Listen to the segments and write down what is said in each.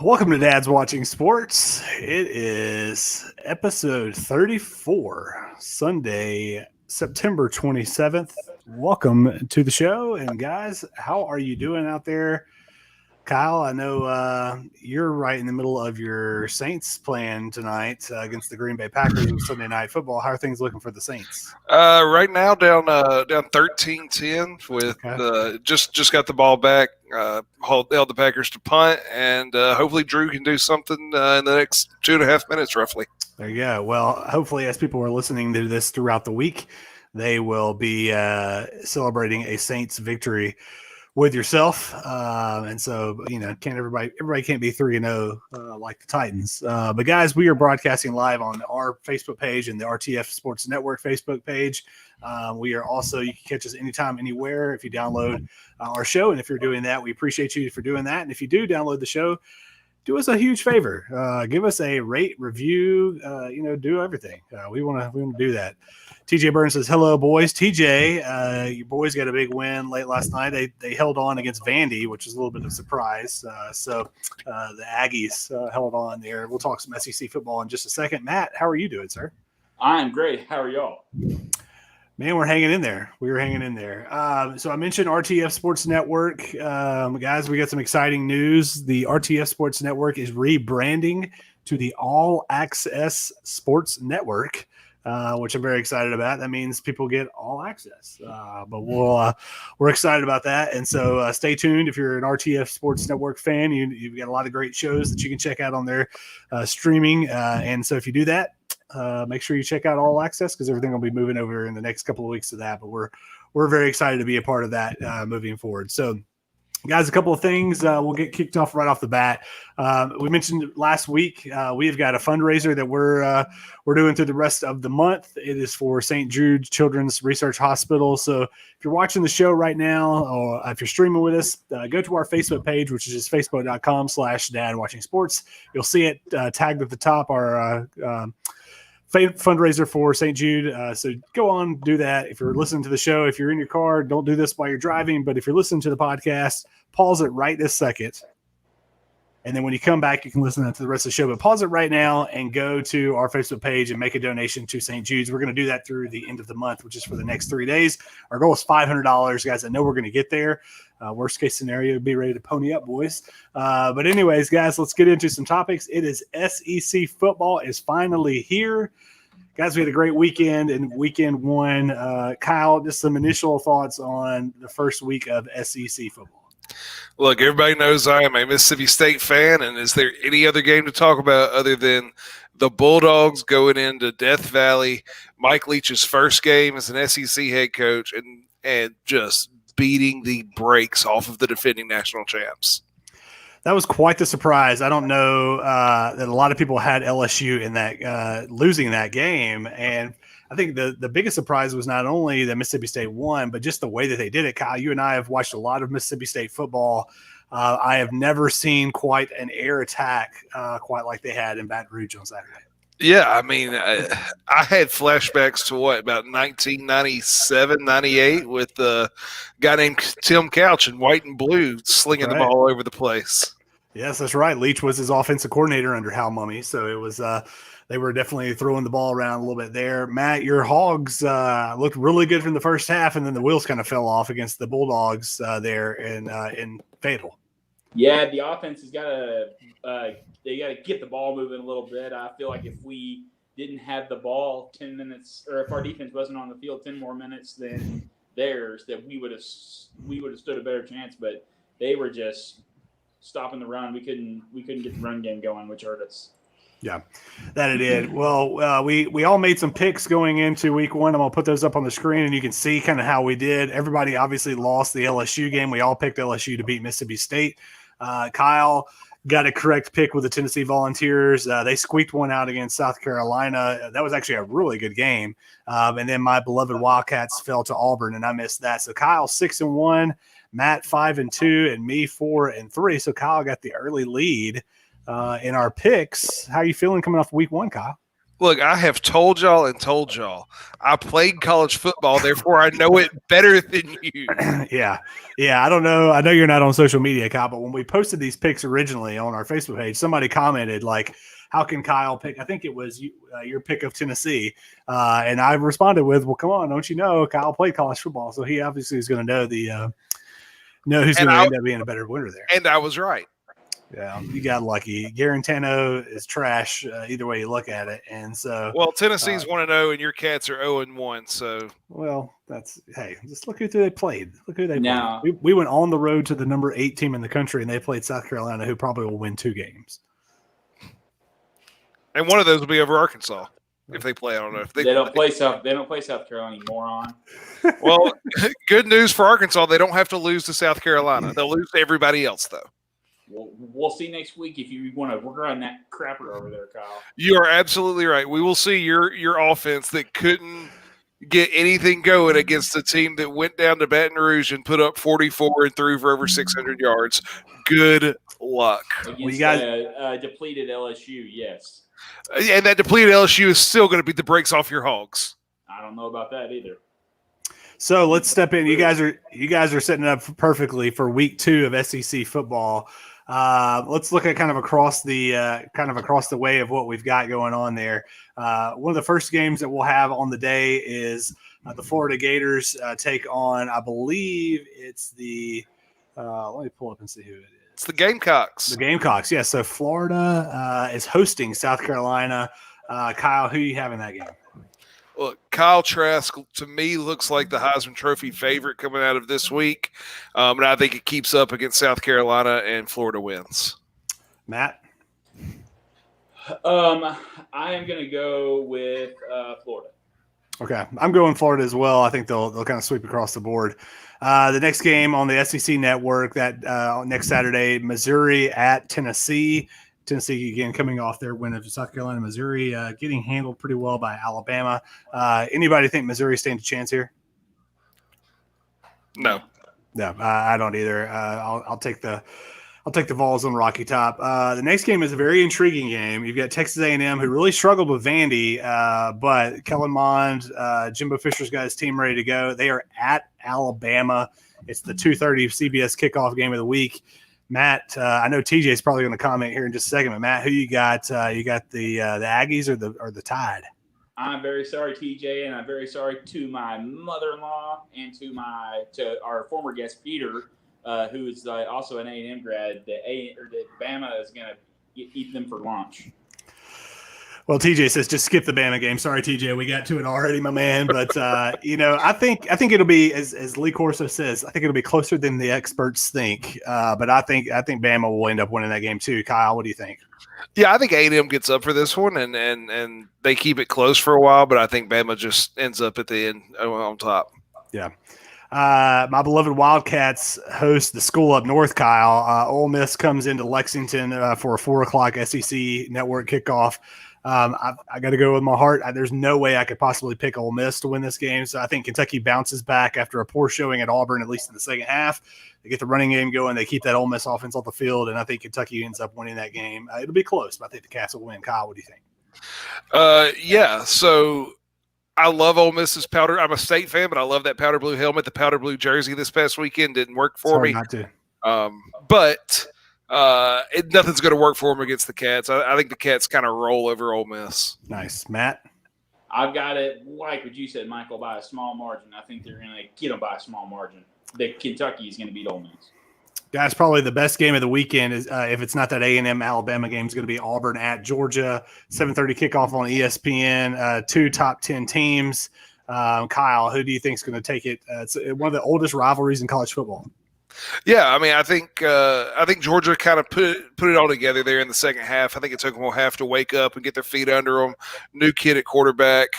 Welcome to Dad's Watching Sports. It is episode 34, Sunday, September 27th. Welcome to the show. And guys, how are you doing out there? Kyle, I know you're right in the middle of your Saints plan tonight against the Green Bay Packers in Sunday Night Football. How are things looking for the Saints? Right now, down 13-10 with just got the ball back. Held the Packers to punt, and hopefully Drew can do something in the next 2.5 minutes, roughly. There you go. Well, hopefully, as people are listening to this throughout the week, they will be celebrating a Saints victory with yourself. And so, everybody can't be 3-0 like the Titans. But guys, we are broadcasting live on our Facebook page and the RTF Sports Network Facebook page. We are also, you can catch us anytime, anywhere if you download our show. And if you're doing that, we appreciate you for doing that. And if you do download the show, do us a huge favor. Give us a rate, review, do everything. We want to do that. TJ Burns says, hello, boys. TJ, your boys got a big win late last night. They held on against Vandy, which is a little bit of a surprise. So the Aggies held on there. We'll talk some SEC football in just a second. Matt, how are you doing, sir? I'm great. How are y'all? Man, we're hanging in there. We were hanging in there. So I mentioned RTF Sports Network. Guys, we got some exciting news. The RTF Sports Network is rebranding to the All Access Sports Network, which I'm very excited about. That means people get all access. But we're excited about that. And so stay tuned. If you're an RTF Sports Network fan, you've got a lot of great shows that you can check out on their streaming. And so if you do that, make sure you check out All Access because everything will be moving over in the next couple of weeks to that. But we're very excited to be a part of that moving forward. So, guys, a couple of things. We'll get kicked off right off the bat. We mentioned last week we've got a fundraiser that we're doing through the rest of the month. It is for St. Jude Children's Research Hospital. So if you're watching the show right now or if you're streaming with us, go to our Facebook page, which is just facebook.com/dadwatchingsports. You'll see it tagged at the top, our fundraiser for St. Jude. So go on, do that. If you're listening to the show, if you're in your car, don't do this while you're driving. But if you're listening to the podcast, pause it right this second. And then when you come back, you can listen to the rest of the show. But pause it right now and go to our Facebook page and make a donation to St. Jude's. We're going to do that through the end of the month, which is for the next 3 days. Our goal is $500. Guys, I know we're going to get there. Worst case scenario, be ready to pony up, boys. But anyways, guys, let's get into some topics. It is SEC football is finally here. Guys, we had a great weekend in weekend one. Kyle, just some initial thoughts on the first week of SEC football. Look, everybody knows I am a Mississippi State fan, and is there any other game to talk about other than the Bulldogs going into Death Valley, Mike Leach's first game as an SEC head coach, and just beating the brakes off of the defending national champs? That was quite the surprise. I don't know that a lot of people had LSU in that losing that game, and I think the biggest surprise was not only that Mississippi State won, but just the way that they did it. Kyle, you and I have watched a lot of Mississippi State football. I have never seen quite an air attack quite like they had in Baton Rouge on Saturday. Yeah, I mean, I had flashbacks to about 1997, 98 with a guy named Tim Couch in white and blue slinging the ball all over the place. Yes, that's right. Leach was his offensive coordinator under Hal Mumme, so it was they were definitely throwing the ball around a little bit there. Matt, your Hogs looked really good from the first half, and then the wheels kind of fell off against the Bulldogs there in Fayetteville. Yeah, the offense has got to they got to get the ball moving a little bit. I feel like if we didn't have the ball 10 minutes, or if our defense wasn't on the field 10 more minutes than theirs, that we would have stood a better chance. But they were just stopping the run. We couldn't get the run game going, which hurt us. Yeah, that it did. Well, we all made some picks going into week one. I'm going to put those up on the screen, and you can see kind of how we did. Everybody obviously lost the LSU game. We all picked LSU to beat Mississippi State. Kyle got a correct pick with the Tennessee Volunteers. They squeaked one out against South Carolina. That was actually a really good game. And then my beloved Wildcats fell to Auburn, and I missed that. So Kyle 6-1, Matt 5-2, and me 4-3. So Kyle got the early lead in our picks. How are you feeling coming off week one, Kyle? Look, I have told y'all. I played college football, therefore I know it better than you. Yeah. I don't know. I know you're not on social media, Kyle, but when we posted these picks originally on our Facebook page, somebody commented like, how can Kyle pick? I think it was your pick of Tennessee. And I responded with, well, come on, don't you know Kyle played college football. So he obviously is going to know who's going to end up being a better winner there. And I was right. Yeah, you got lucky. Garantano is trash either way you look at it, and so. Well, Tennessee's 1-0, and your Cats are 0-1. So. Well, just look who they played. Look who they played. We went on the road to the number 8 team in the country, and they played South Carolina, who probably will win 2 games. And one of those will be over Arkansas if they play. I don't know if they don't play South. They don't play South Carolina, you moron. Well, good news for Arkansas. They don't have to lose to South Carolina. They'll lose to everybody else, though. We'll see next week if you want to work on that crapper over there, Kyle. You are absolutely right. We will see your offense that couldn't get anything going against a team that went down to Baton Rouge and put up 44 and threw for over 600 yards. Good luck. Against depleted LSU, yes. And that depleted LSU is still going to beat the brakes off your Hogs. I don't know about that either. So let's step in. You guys are setting up perfectly for week 2 of SEC football. Let's look at kind of across the way of what we've got going on there. One of the first games that we'll have on the day is the Florida Gators take on, I believe it's the let me pull up and see who it is. It's the Gamecocks. The Gamecocks, yeah. So Florida is hosting South Carolina. Kyle, who you have in that game? Look, Kyle Trask, to me, looks like the Heisman Trophy favorite coming out of this week. And I think it keeps up against South Carolina and Florida wins. Matt? I am going to go with Florida. Okay. I'm going Florida as well. I think they'll kind of sweep across the board. The next game on the SEC network that next Saturday, Missouri at Tennessee. Tennessee, again, coming off their win of South Carolina, Missouri, getting handled pretty well by Alabama. Anybody think Missouri stands a chance here? No. No, I don't either. I'll take the Vols on Rocky Top. The next game is a very intriguing game. You've got Texas A&M, who really struggled with Vandy, but Kellen Mond, Jimbo Fisher's got his team ready to go. They are at Alabama. It's the 2:30 CBS kickoff game of the week. Matt, I know TJ is probably going to comment here in just a second, but Matt, who you got? You got the Aggies or the Tide? I'm very sorry, TJ, and I'm very sorry to my mother-in-law and to our former guest Peter, who is also an A&M grad. That Bama is going to eat them for lunch. Well, TJ says just skip the Bama game. Sorry, TJ, we got to it already, my man. But I think it'll be as Lee Corso says. I think it'll be closer than the experts think. But I think Bama will end up winning that game too. Kyle, what do you think? Yeah, I think A&M gets up for this one, and they keep it close for a while. But I think Bama just ends up at the end on top. Yeah. My beloved Wildcats host the school up north, Kyle. Ole Miss comes into Lexington for a 4:00 SEC network kickoff. I got to go with my heart. There's no way I could possibly pick Ole Miss to win this game. So I think Kentucky bounces back after a poor showing at Auburn, at least in the second half. They get the running game going. They keep that Ole Miss offense off the field, and I think Kentucky ends up winning that game. It'll be close, but I think the Cats will win. Kyle, what do you think? Yeah, so I love Ole Miss's powder. I'm a State fan, but I love that powder blue helmet. The powder blue jersey this past weekend didn't work for me. Not to. But nothing's going to work for them against the Cats. I think the Cats kind of roll over Ole Miss. Nice. Matt? I've got it, like what you said, Michael, by a small margin. I think they're going to get them by a small margin. That Kentucky is going to beat Ole Miss. Guys, probably the best game of the weekend is if it's not that A&M Alabama game, is going to be Auburn at Georgia. 7:30 kickoff on ESPN. 2 top 10 teams. Kyle, who do you think is going to take it? It's one of the oldest rivalries in college football. Yeah, I mean, I think Georgia kind of put it all together there in the second half. I think it took them a half to wake up and get their feet under them. New kid at quarterback,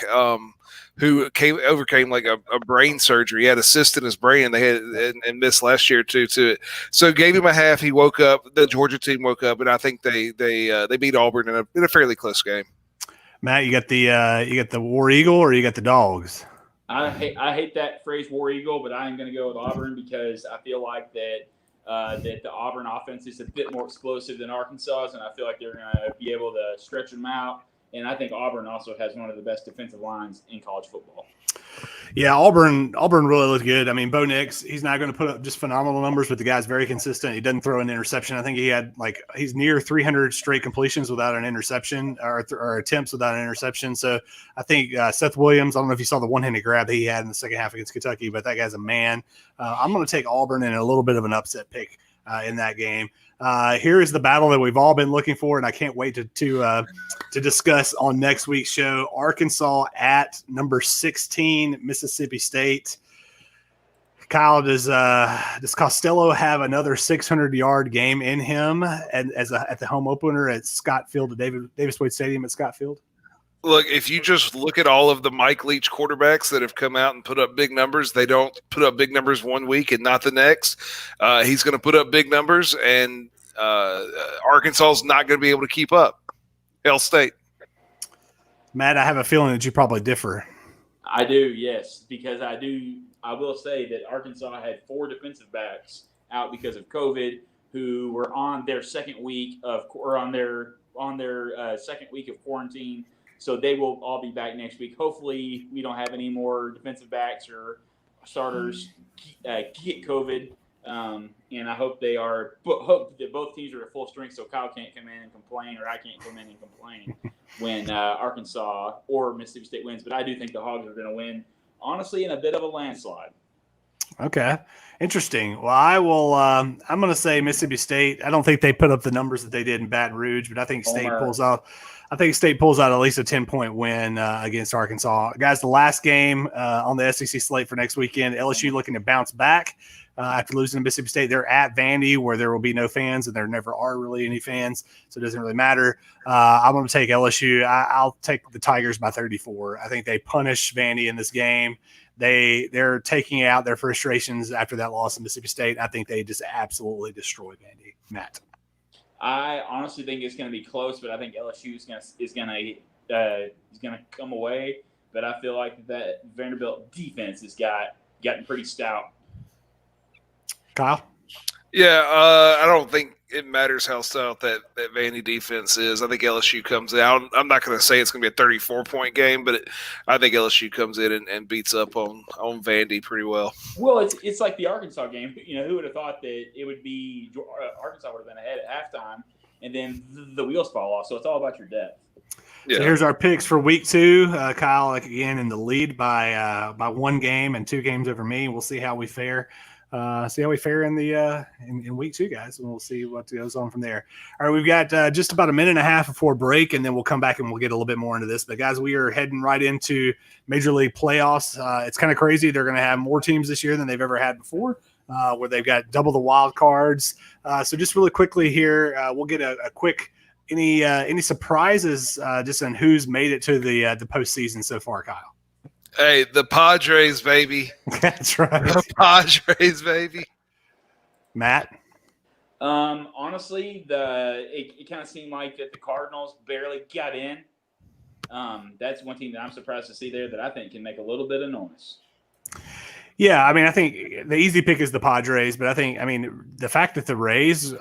who overcame like a brain surgery. He had a cyst in his brain, and they had and missed last year too. To it, so gave him a half. He woke up. The Georgia team woke up, and I think they beat Auburn in a fairly close game. Matt, you got the War Eagle or you got the Dogs? I hate that phrase War Eagle, but I am going to go with Auburn because I feel like that the Auburn offense is a bit more explosive than Arkansas's, and I feel like they're going to be able to stretch them out. And I think Auburn also has one of the best defensive lines in college football. Yeah, Auburn really looked good. I mean, Bo Nix, he's not going to put up just phenomenal numbers, but the guy's very consistent. He doesn't throw an interception. I think he's near 300 straight completions without an interception or attempts without an interception. So I think Seth Williams, I don't know if you saw the one-handed grab that he had in the second half against Kentucky, but that guy's a man. I'm going to take Auburn in a little bit of an upset pick in that game. Here is the battle that we've all been looking for, and I can't wait to discuss on next week's show. Arkansas at number 16, Mississippi State. Kyle, does Costello have another 600-yard game in him at the home opener at Scott Field, Davis Wade Stadium at Scott Field? Look, if you just look at all of the Mike Leach quarterbacks that have come out and put up big numbers, they don't put up big numbers one week and not the next. He's going to put up big numbers, and Arkansas is not going to be able to keep up. Hail State. Matt, I have a feeling that you probably differ. I do, yes, because I will say that Arkansas had 4 defensive backs out because of COVID who were on their second week of second week of quarantine. So they will all be back next week. Hopefully, we don't have any more defensive backs or starters get COVID. And I hope hope that both teams are at full strength, so Kyle can't come in and complain, or I can't come in and complain when Arkansas or Mississippi State wins. But I do think the Hogs are going to win, honestly, in a bit of a landslide. Okay, interesting. Well, I will. I'm going to say Mississippi State. I don't think they put up the numbers that they did in Baton Rouge, but I think State pulls out. I think State pulls out at least a 10-point win against Arkansas. Guys, the last game on the SEC slate for next weekend, LSU looking to bounce back after losing to Mississippi State. They're at Vandy, where there will be no fans, and there never are really any fans, so it doesn't really matter. I'm going to take LSU. I'll take the Tigers by 34. I think they punish Vandy in this game. They're taking out their frustrations after that loss in Mississippi State. I think they just absolutely destroy Vandy. Matt. I honestly think it's going to be close, but I think LSU is going to come away. But I feel like that Vanderbilt defense has gotten pretty stout. Kyle? Yeah, I don't think it matters how stout that Vandy defense is. I think LSU comes out. I'm not going to say it's going to be a 34-point game, but I think LSU comes in and beats up on Vandy pretty well. Well, it's like the Arkansas game. Who would have thought that it would be Arkansas would have been ahead at halftime, and then the wheels fall off. So it's all about your depth. Yeah. So here's our picks for week 2. Kyle, again, in the lead by 1 game and 2 games over me. We'll see how we fare. See how we fare in the in week 2, guys, and we'll see what goes on from there. All right, we've got just about a minute and a half before break, and then we'll come back and we'll get a little bit more into this. But guys, we are heading right into Major League playoffs. It's kind of crazy. They're going to have more teams this year than they've ever had before, where they've got double the wild cards. So just really quickly here, we'll get a quick any surprises just on who's made it to the postseason so far, Kyle. Hey, the Padres, baby. That's right. The Padres, baby. Matt? Honestly, it kind of seemed like that the Cardinals barely got in. That's one team that I'm surprised to see there that I think can make a little bit of noise. Yeah, I mean, I think the easy pick is the Padres, but I mean, the fact that the Rays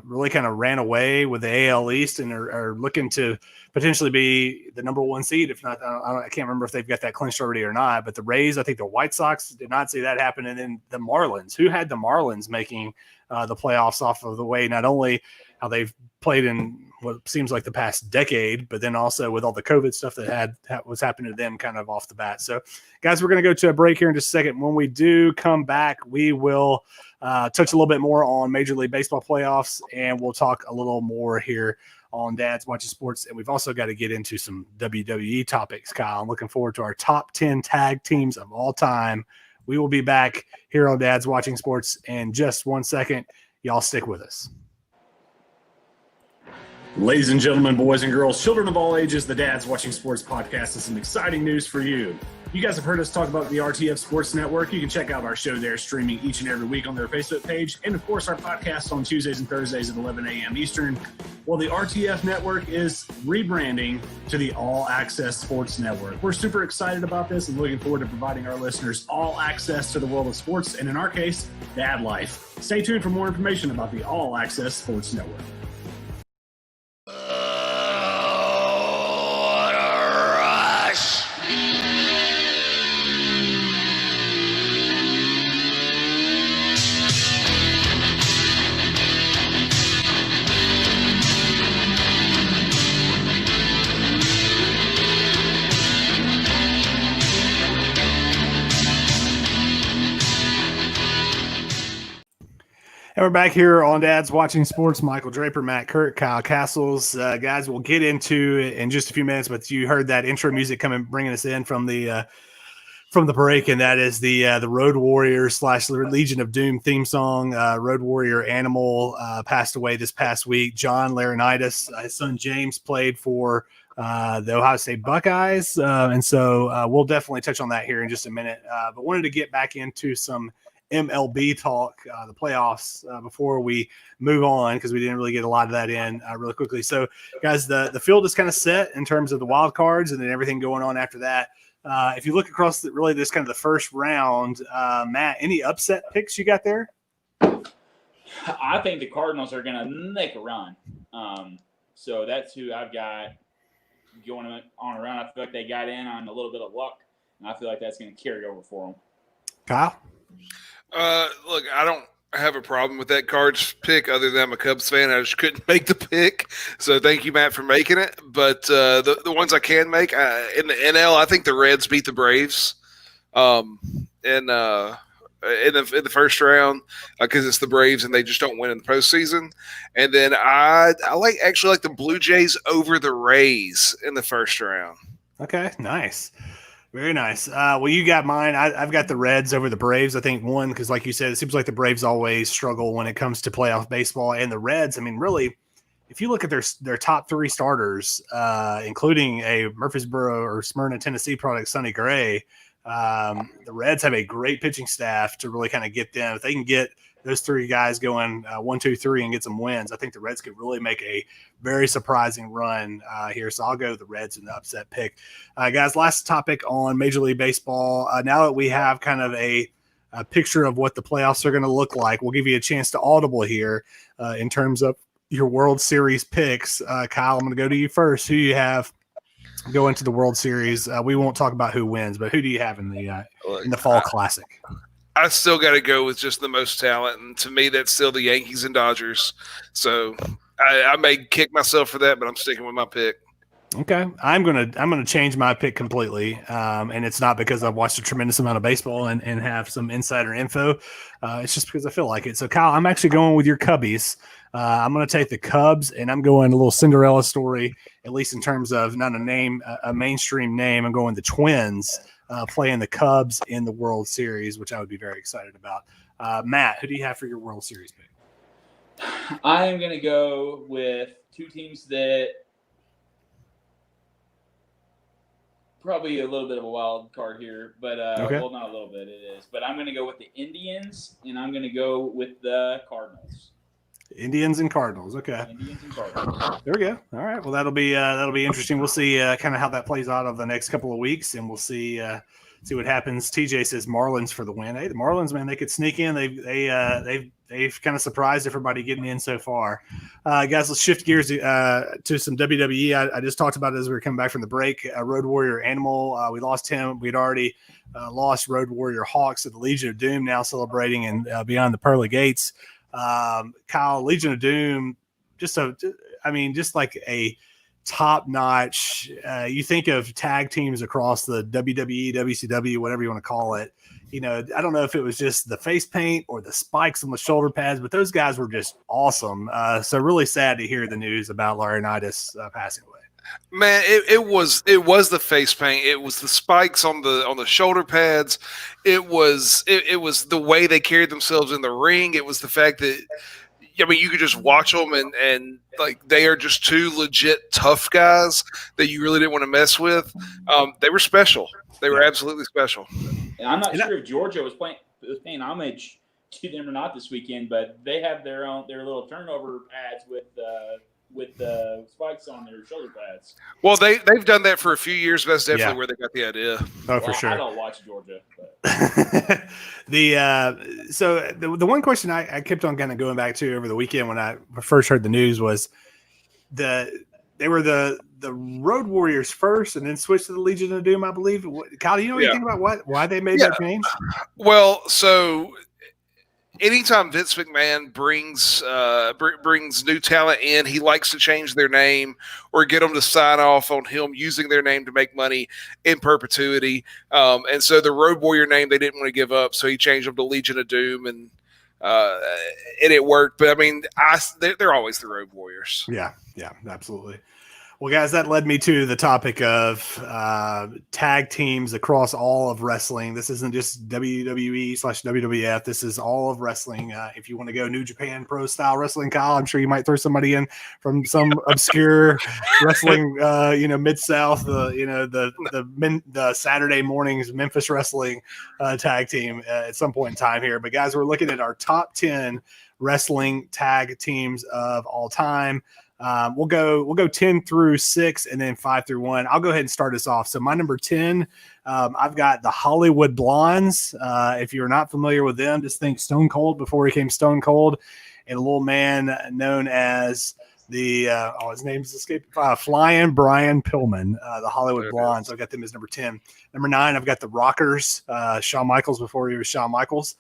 really kind of ran away with the AL East and are looking to potentially be the number 1 seed, if not, I can't remember if they've got that clinched already or not, but the Rays, I think the White Sox did not see that happen, and then the Marlins, who had the Marlins making the playoffs off of the way, not only how they've played in what seems like the past decade, but then also with all the COVID stuff that was happening to them kind of off the bat. So, guys, we're going to go to a break here in just a second. When we do come back, we will touch a little bit more on Major League Baseball playoffs, and we'll talk a little more here on Dad's Watching Sports. And we've also got to get into some WWE topics, Kyle. I'm looking forward to our top 10 tag teams of all time We will be back here on Dad's Watching Sports in just 1 second. Y'all stick with us. Ladies and gentlemen, boys and girls, children of all ages, the Dad's Watching Sports podcast is some exciting news for you. You guys have heard us talk about the RTF Sports Network. You can check out our show there streaming each and every week on their Facebook page. And, of course, our podcast on Tuesdays and Thursdays at 11 a.m. Eastern. Well, the RTF Network is rebranding to the All Access Sports Network. We're super excited about this and looking forward to providing our listeners all access to the world of sports and, in our case, dad life. Stay tuned for more information about the All Access Sports Network. And we're back here on Dad's Watching Sports. Michael Draper, Matt Kirk, Kyle Castles. Guys, we'll get into it in just a few minutes, but you heard that intro music bringing us in from the break, and that is the Road Warrior / Legion of Doom theme song. Road Warrior Animal passed away this past week. John Laurinaitis, his son James, played for the Ohio State Buckeyes, and so we'll definitely touch on that here in just a minute. But wanted to get back into some MLB talk, the playoffs, before we move on, because we didn't really get a lot of that in really quickly. So, guys, the field is kind of set in terms of the wild cards and then everything going on after that. If you look across this kind of the first round, Matt, any upset picks you got there? I think the Cardinals are going to make a run. So that's who I've got going on around. I feel like they got in on a little bit of luck, and I feel like that's going to carry over for them. Kyle? Look, I don't have a problem with that Cards pick other than I'm a Cubs fan. I just couldn't make the pick. So thank you, Matt, for making it. But the ones I can make, in the NL, I think the Reds beat the Braves in the first round because it's the Braves and they just don't win in the postseason. And then I actually like the Blue Jays over the Rays in the first round. Okay, nice. Very nice. Well, you got mine. I've got the Reds over the Braves. I think one, because like you said, it seems like the Braves always struggle when it comes to playoff baseball. And the Reds, I mean, really, if you look at their top three starters, including a Murfreesboro or Smyrna, Tennessee product, Sonny Gray, the Reds have a great pitching staff to really kind of get them. If they can get those three guys going 1, 2, 3 and get some wins, I think the Reds could really make a very surprising run here. So I'll go the Reds in the upset pick. Guys, last topic on Major League Baseball. Now that we have kind of a picture of what the playoffs are going to look like, we'll give you a chance to audible here in terms of your World Series picks. Kyle, I'm going to go to you first. Who you have go into the World Series? We won't talk about who wins, but who do you have in the Fall Classic? I still got to go with just the most talent, and to me, that's still the Yankees and Dodgers. So I may kick myself for that, but I'm sticking with my pick. Okay, I'm gonna change my pick completely, and it's not because I've watched a tremendous amount of baseball and have some insider info. It's just because I feel like it. So, Kyle, I'm actually going with your Cubbies. I'm going to take the Cubs, and I'm going a little Cinderella story, at least in terms of not a mainstream name. I'm going the Twins. Playing the Cubs in the World Series, which I would be very excited about. Matt, who do you have for your World Series pick? I am going to go with two teams that probably a little bit of a wild card here, but okay. Well, not a little bit, it is. But I'm going to go with the Indians, and I'm going to go with the Cardinals. Indians and Cardinals. Okay. Indians and Cardinals. There we go. All right. Well, that'll be interesting. We'll see kind of how that plays out over the next couple of weeks, and we'll see what happens. TJ says Marlins for the win. Hey, the Marlins, man, they could sneak in. They've kind of surprised everybody getting in so far. Guys, let's shift gears to some WWE. I just talked about it as we were coming back from the break. Road Warrior Animal, we lost him. We'd already lost Road Warrior Hawks at the Legion of Doom, now celebrating and beyond the pearly gates. Kyle, Legion of Doom, just like a top-notch. You think of tag teams across the WWE, WCW, whatever you want to call it. You know, I don't know if it was just the face paint or the spikes on the shoulder pads, but those guys were just awesome. So really sad to hear the news about Laurinaitis passing away. Man, it was the face paint. It was the spikes on the shoulder pads. It was the way they carried themselves in the ring. It was the fact that you could just watch them and like they are just two legit tough guys that you really didn't want to mess with. They were special. They were absolutely special. And I'm not sure if Georgia was paying homage to them or not this weekend, but they have their little turnover pads with the spikes on their shoulder pads. Well, they've done that for a few years. That's definitely where they got the idea. Oh, for sure. I don't watch Georgia. The one question I kept on kind of going back to over the weekend when I first heard the news was they were the Road Warriors first and then switched to the Legion of Doom, I believe. Kyle, do you know anything about why they made that change? Well, so anytime Vince McMahon brings new talent in, he likes to change their name or get them to sign off on him using their name to make money in perpetuity. And so the Road Warrior name they didn't want to give up, so he changed them to Legion of Doom, and it worked. But I mean, they're always the Road Warriors. Yeah, absolutely. Well, guys, that led me to the topic of tag teams across all of wrestling. This isn't just WWE/WWF. This is all of wrestling. If you want to go New Japan Pro Style Wrestling, Kyle, I'm sure you might throw somebody in from some obscure wrestling, Mid-South, the Saturday mornings Memphis Wrestling tag team at some point in time here. But, guys, we're looking at our top 10 wrestling tag teams of all time. We'll go 10 through 6 and then 5 through 1. I'll go ahead and start us off. So my number 10, I've got the Hollywood Blondes. If you're not familiar with them, just think Stone Cold before he became Stone Cold, and a little man known as his name's escaped, Flying Brian Pillman, the Hollywood Blondes. I've got them as number 10. Number 9, I've got the Rockers, Shawn Michaels before he was Shawn Michaels.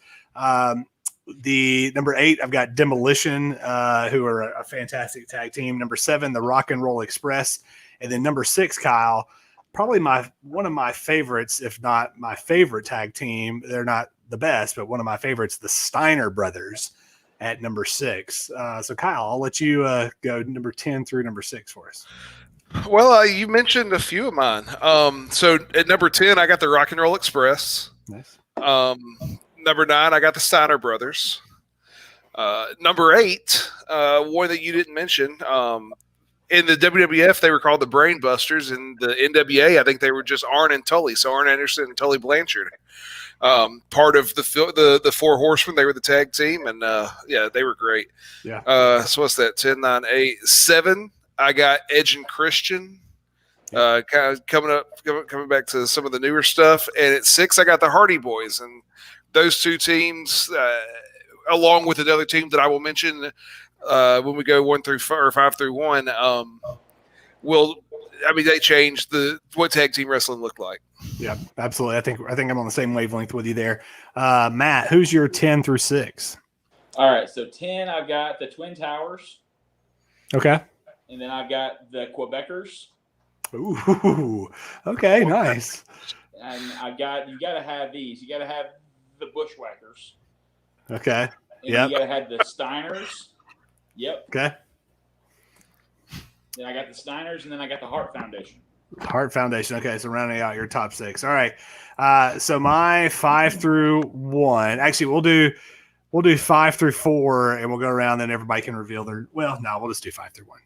The number 8, I've got Demolition, who are a fantastic tag team. Number 7, the Rock and Roll Express. And then number 6, Kyle, probably one of my favorites, if not my favorite tag team. They're not the best, but one of my favorites, the Steiner Brothers at number 6. So Kyle, I'll let you go number 10 through number 6 for us. Well, you mentioned a few of mine. So at number 10, I got the Rock and Roll Express. Nice. Number 9, I got the Steiner Brothers. Number 8, one that you didn't mention. In the WWF, they were called the Brain Busters. In the NWA, I think they were just Arn and Tully. So Arn Anderson and Tully Blanchard. Part of the Four Horsemen, they were the tag team. And, they were great. Yeah. So what's that? 10, 9, 8. 7, I got Edge and Christian. Kind of coming back to some of the newer stuff. And at 6, I got the Hardy Boys. And those two teams, along with another team that I will mention when we go 1 through 5 or 5 through 1, they changed what tag team wrestling looked like. Yeah, absolutely. I think I'm on the same wavelength with you there. Matt, who's your 10 through 6? All right, so 10, I've got the Twin Towers. Okay. And then I've got the Quebecers. Ooh, okay, nice. And you got to have these. You got to have the Bushwhackers. Okay. Yeah. You got to have the Steiners. Yep. Okay. Then I got the Steiners, and then I got the Hart Foundation. Hart Foundation. Okay, so rounding out your top 6. All right. So my 5 through 1. Actually, we'll do 5 through 4, and we'll go around. Then everybody can reveal their. Well, no, we'll just do 5 through 1.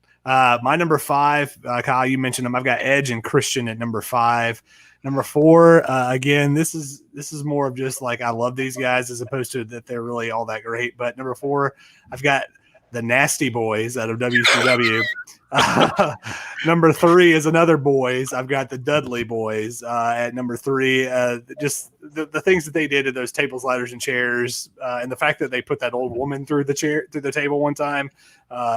My number 5, Kyle, you mentioned them. I've got Edge and Christian at number 5. Number 4, again, this is more of just like I love these guys as opposed to that they're really all that great. But number 4, I've got the Nasty Boys out of WCW. Number 3 is another Boys. I've got the Dudley Boys at number 3. Just the things that they did to those tables, ladders, and chairs, and the fact that they put that old woman through the table one time,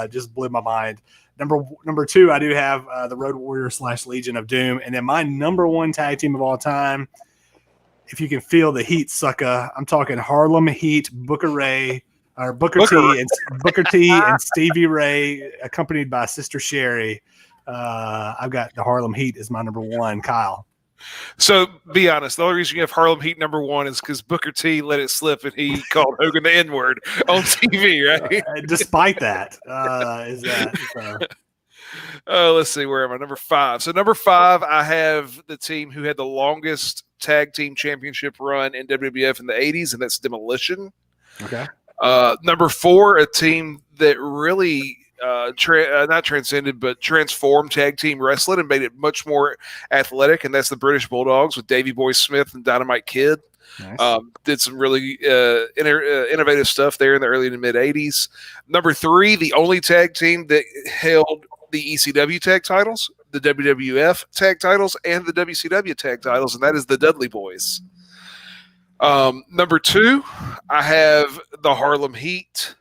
just blew my mind. Number 2, I do have the Road Warrior / Legion of Doom, and then my number 1 tag team of all time. If you can feel the heat, sucker, I'm talking Harlem Heat, Booker T and Stevie Ray, accompanied by Sister Sherry. I've got the Harlem Heat as my number 1. Kyle. So be honest, the only reason you have Harlem Heat number 1 is because Booker T let it slip and he called Hogan the N-word on TV, right? Despite that, is that. Let's see, where am I? Number 5. So number 5, I have the team who had the longest tag team championship run in WWF in the 80s, and that's Demolition. Okay. Number 4, a team that really not transcended, but transformed tag team wrestling and made it much more athletic, and that's the British Bulldogs with Davey Boy Smith and Dynamite Kid. Nice. Did some really innovative stuff there in the early to mid 80s. Number 3, the only tag team that held the ECW tag titles, the WWF tag titles, and the WCW tag titles, and that is the Dudley Boys. Number 2, I have the Harlem Heat.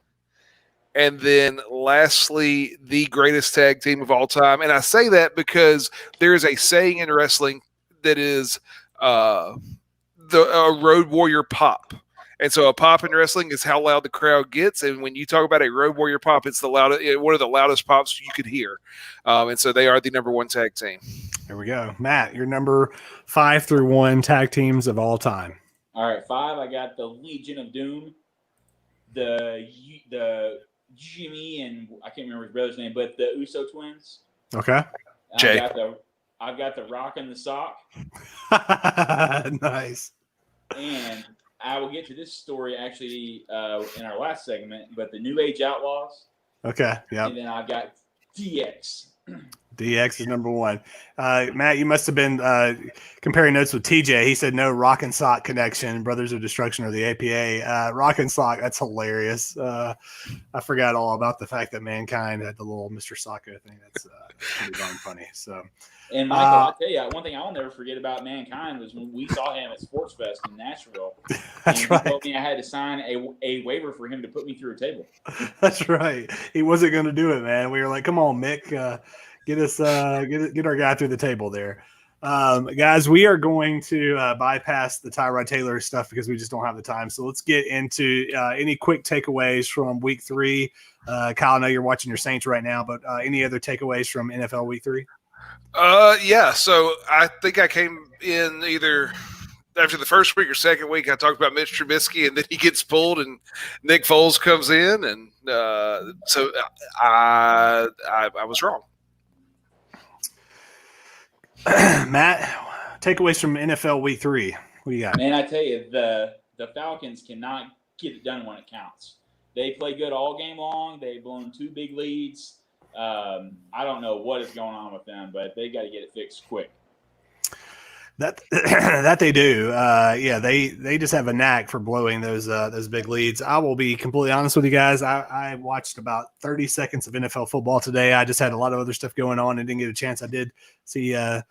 And then lastly, the greatest tag team of all time. And I say that because there is a saying in wrestling that is the Road Warrior pop. And so a pop in wrestling is how loud the crowd gets. And when you talk about a Road Warrior pop, it's the loudest, one of the loudest pops you could hear. And so they are the number 1 tag team. There we go. Matt, your number 5 through 1 tag teams of all time. All right, 5, I got the Legion of Doom, the Jimmy, and I can't remember his brother's name, but the Uso twins. Okay. Jay. I've got the Rock and the Sock. Nice. And I will get to this story actually in our last segment, but the New Age Outlaws. Okay. Yeah. And then I've got DX. DX is number 1. Matt, you must have been comparing notes with TJ. He said no Rock and Sock connection, Brothers of Destruction or the APA. Rock and Sock, that's hilarious. I forgot all about the fact that Mankind had the little Mr. Socko thing. That's pretty darn funny. So, and Michael, I'll tell you, one thing I'll never forget about Mankind was when we saw him at Sports Fest in Nashville. That's and right. He told me I had to sign a waiver for him to put me through a table. That's right. He wasn't going to do it, man. We were like, come on, Mick. Get our guy through the table there. Guys, we are going to bypass the Tyrod Taylor stuff because we just don't have the time. So let's get into any quick takeaways from week 3. Kyle, I know you're watching your Saints right now, but any other takeaways from NFL week 3? Yeah. So I think I came in either after the first week or second week. I talked about Mitch Trubisky, and then he gets pulled, and Nick Foles comes in, and so I was wrong. Matt, takeaways from NFL week 3. What do you got? Man, I tell you, the Falcons cannot get it done when it counts. They play good all game long. They've blown 2 big leads. I don't know what is going on with them, but they got to get it fixed quick. That they do. Yeah, they just have a knack for blowing those big leads. I will be completely honest with you guys. I watched about 30 seconds of NFL football today. I just had a lot of other stuff going on and didn't get a chance. I did see I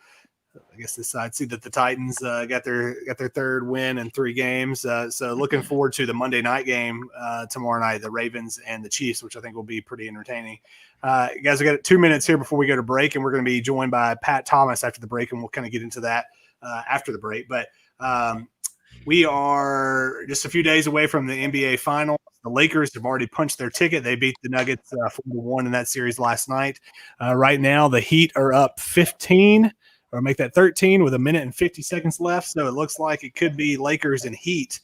guess this side see that the Titans got their 3rd win in 3 games. So looking forward to the Monday night game tomorrow night, the Ravens and the Chiefs, which I think will be pretty entertaining. Guys, we got 2 minutes here before we go to break, and we're going to be joined by Pat Thomas after the break, and we'll kind of get into that after the break. But we are just a few days away from the NBA Finals. The Lakers have already punched their ticket. They beat the Nuggets 4-1 in that series last night. Right now, the Heat are up 15. Or make that 13 with 1 minute and 50 seconds left. So it looks like it could be Lakers and Heat.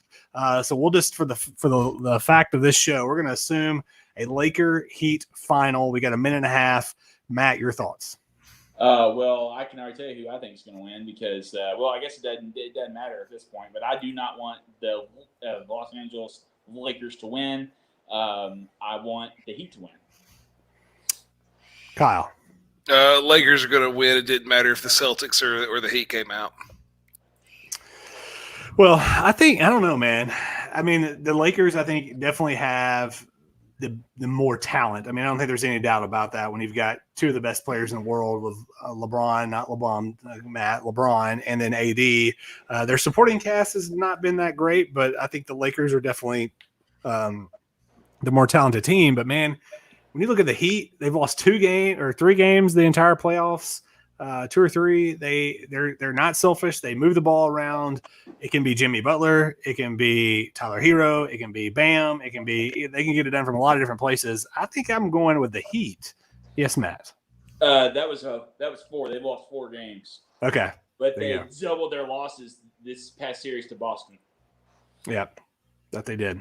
So we'll just for the fact of this show, we're going to assume a Laker Heat final. We got 1.5 minutes. Matt, your thoughts? Well, I can already tell you who I think is going to win because, I guess it doesn't matter at this point. But I do not want the Los Angeles Lakers to win. I want the Heat to win. Kyle. Lakers are going to win. It didn't matter if the Celtics or the Heat came out. Well, I don't know, man. I mean, the Lakers, I think, definitely have the more talent. I mean, I don't think there's any doubt about that when you've got 2 of the best players in the world with LeBron, Matt, LeBron, and then AD. Their supporting cast has not been that great, but I think the Lakers are definitely the more talented team. But, man, when you look at the Heat, they've lost 3 games the entire playoffs, 2 or 3. They're not selfish. They move the ball around. It can be Jimmy Butler. It can be Tyler Hero. It can be Bam. They can get it done from a lot of different places. I think I'm going with the Heat. Yes, Matt. That was 4. They've lost 4 games. Okay. But they doubled their losses this past series to Boston. Yep, that they did.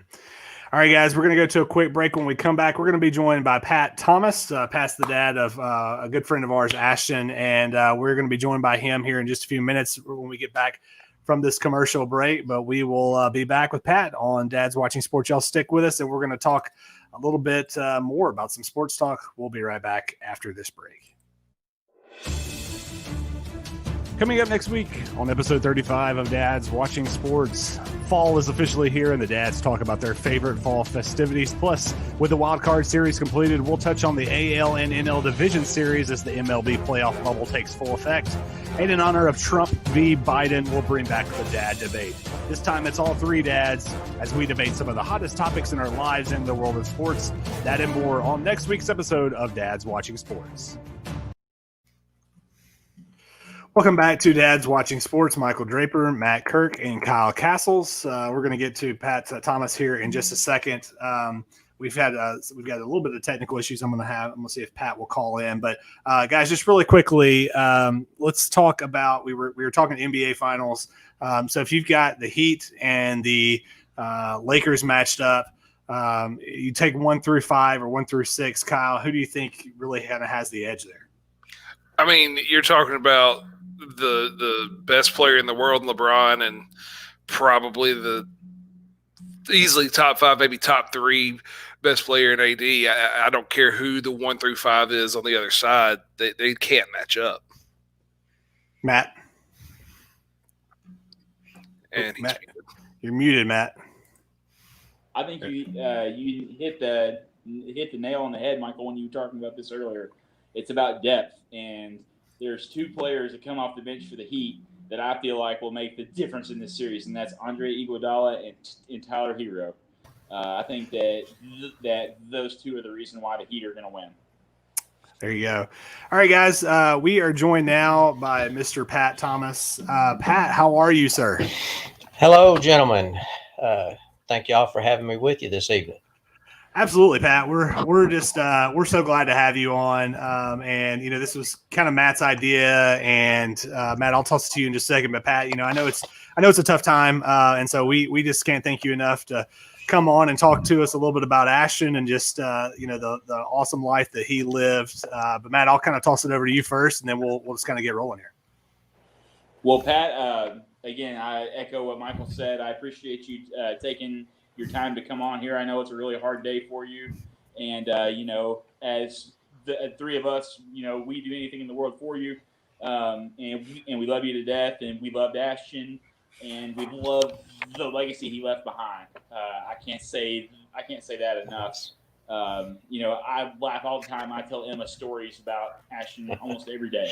All right, guys, we're going to go to a quick break. When we come back, we're going to be joined by Pat Thomas. Pat's the dad of a good friend of ours, Ashton, and we're going to be joined by him here in just a few minutes when we get back from this commercial break. But we will be back with Pat on Dad's Watching Sports. Y'all stick with us, and we're going to talk a little bit more about some sports talk. We'll be right back after this break. Coming up next week on episode 35 of Dad's Watching Sports, fall is officially here, and the dads talk about their favorite fall festivities. Plus, with the wild card series completed, we'll touch on the AL and NL division series as the MLB playoff bubble takes full effect. And in honor of Trump v. Biden, we'll bring back the dad debate. This time it's all three dads as we debate some of the hottest topics in our lives in the world of sports. That and more on next week's episode of Dad's Watching Sports. Welcome back to Dad's Watching Sports. Michael Draper, Matt Kirk, and Kyle Castles. We're going to get to Pat Thomas here in just a second. We've got a little bit of technical issues. I'm going to see if Pat will call in. But guys, just really quickly, let's talk about. We were talking NBA Finals. So if you've got the Heat and the Lakers matched up, you take 1 through 5 or 1 through 6. Kyle, who do you think really kind of has the edge there? I mean, you're talking about the best player in the world, LeBron, and probably the easily top 5, maybe top 3 best player in AD. I don't care who the 1 through 5 is on the other side. They can't match up. Matt. And Matt, you're muted, Matt. I think you hit the nail on the head, Michael, when you were talking about this earlier. It's about depth, and there's 2 players that come off the bench for the Heat that I feel like will make the difference in this series, and that's Andre Iguodala and Tyler Hero. I think that those 2 are the reason why the Heat are going to win. There you go. All right, guys. We are joined now by Mr. Pat Thomas. Pat, how are you, sir? Hello, gentlemen. Thank y'all for having me with you this evening. Absolutely, Pat. We're just we're so glad to have you on. And this was kind of Matt's idea. And Matt, I'll toss it to you in just a second. But Pat, I know it's a tough time, and so we just can't thank you enough to come on and talk to us a little bit about Ashton and just the awesome life that he lived. But Matt, I'll kind of toss it over to you first, and then we'll just kind of get rolling here. Well, Pat, again, I echo what Michael said. I appreciate you taking your time to come on here. I know it's a really hard day for you. And, as the 3 of us, we do anything in the world for you. And we love you to death, and we loved Ashton, and we love the legacy he left behind. I can't say that enough. I laugh all the time. I tell Emma stories about Ashton almost every day.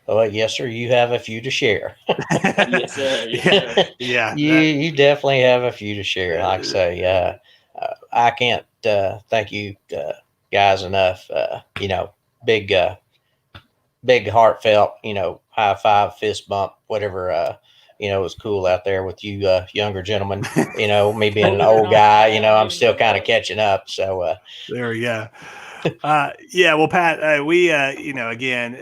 Oh, yes, sir. You have a few to share. Yes, sir. Yes, sir. Yeah. You definitely have a few to share. Like I say, I can't thank you guys enough. Big heartfelt, high five, fist bump, whatever. It was cool out there with you younger gentlemen. Me being an old guy, I'm still kind of catching up. So there we go. Well, Pat, again,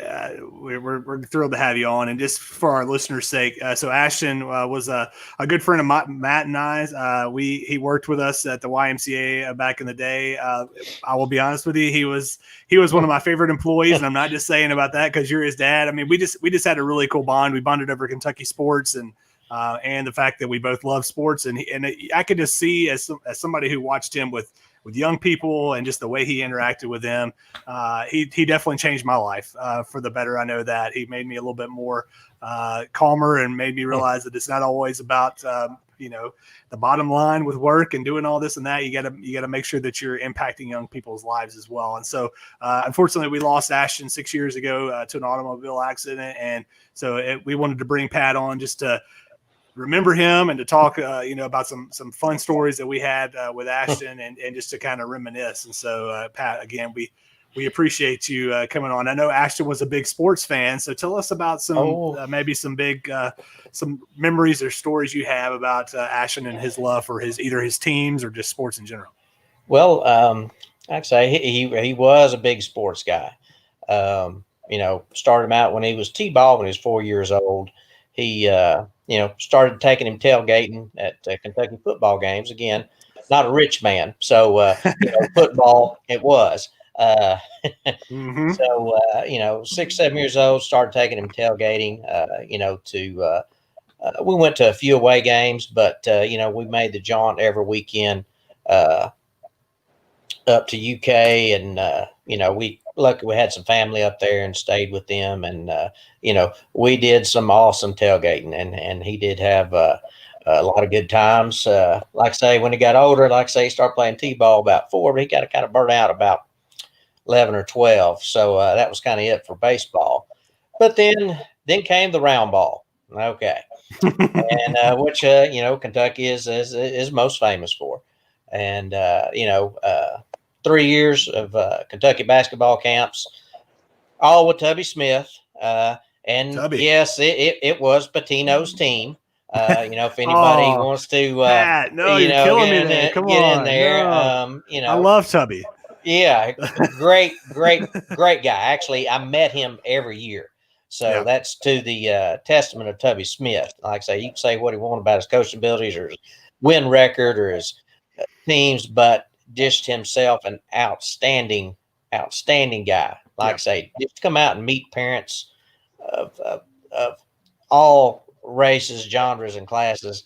we're thrilled to have you on, and just for our listeners' sake, so Ashton was a good friend of Matt and I. He worked with us at the YMCA back in the day. I will be honest with you, he was one of my favorite employees, and I'm not just saying about that because you're his dad. I mean, we just had a really cool bond. We bonded over Kentucky sports and the fact that we both love sports, and I could just see as somebody who watched him with young people and just the way he interacted with them, he definitely changed my life for the better. I know that he made me a little bit more calmer and made me realize that it's not always about the bottom line with work and doing all this and that. You gotta make sure that you're impacting young people's lives as well. And so unfortunately we lost Ashton 6 years ago to an automobile accident, and so we wanted to bring Pat on just to remember him and to talk, about some fun stories that we had with Ashton and just to kind of reminisce. And so, Pat, again, we appreciate you coming on. I know Ashton was a big sports fan, so tell us about maybe some big some memories or stories you have about Ashton and his love for either his teams or just sports in general. Well, like I say, he was a big sports guy. Started him out when he was T-ball when he was 4 years old. He started taking him tailgating at Kentucky football games. Again, not a rich man. So, football it was. Mm-hmm. So, 6, 7 years old, started taking him tailgating, we went to a few away games, but, we made the jaunt every weekend up to UK. And, we had some family up there and stayed with them. And, we did some awesome tailgating, and he did have a lot of good times. Like I say, when he got older, he started playing T-ball about 4, but he got kind of burnt out about 11 or 12. So that was kind of it for baseball. But then came the round ball. Okay. And which, Kentucky is most famous for. And, 3 years of Kentucky basketball camps, all with Tubby Smith. And Tubby. yes, it was Patino's team. If anybody wants to, Pat, no, you're killing me there. Come get on. in there. No. I love Tubby. Yeah, great guy. Actually, I met him every year. So that's to the testament of Tubby Smith. Like I say, you can say what you want about his coaching abilities or his win record or his teams, but just himself an outstanding guy. Like I say, just come out and meet parents of all races, genres, and classes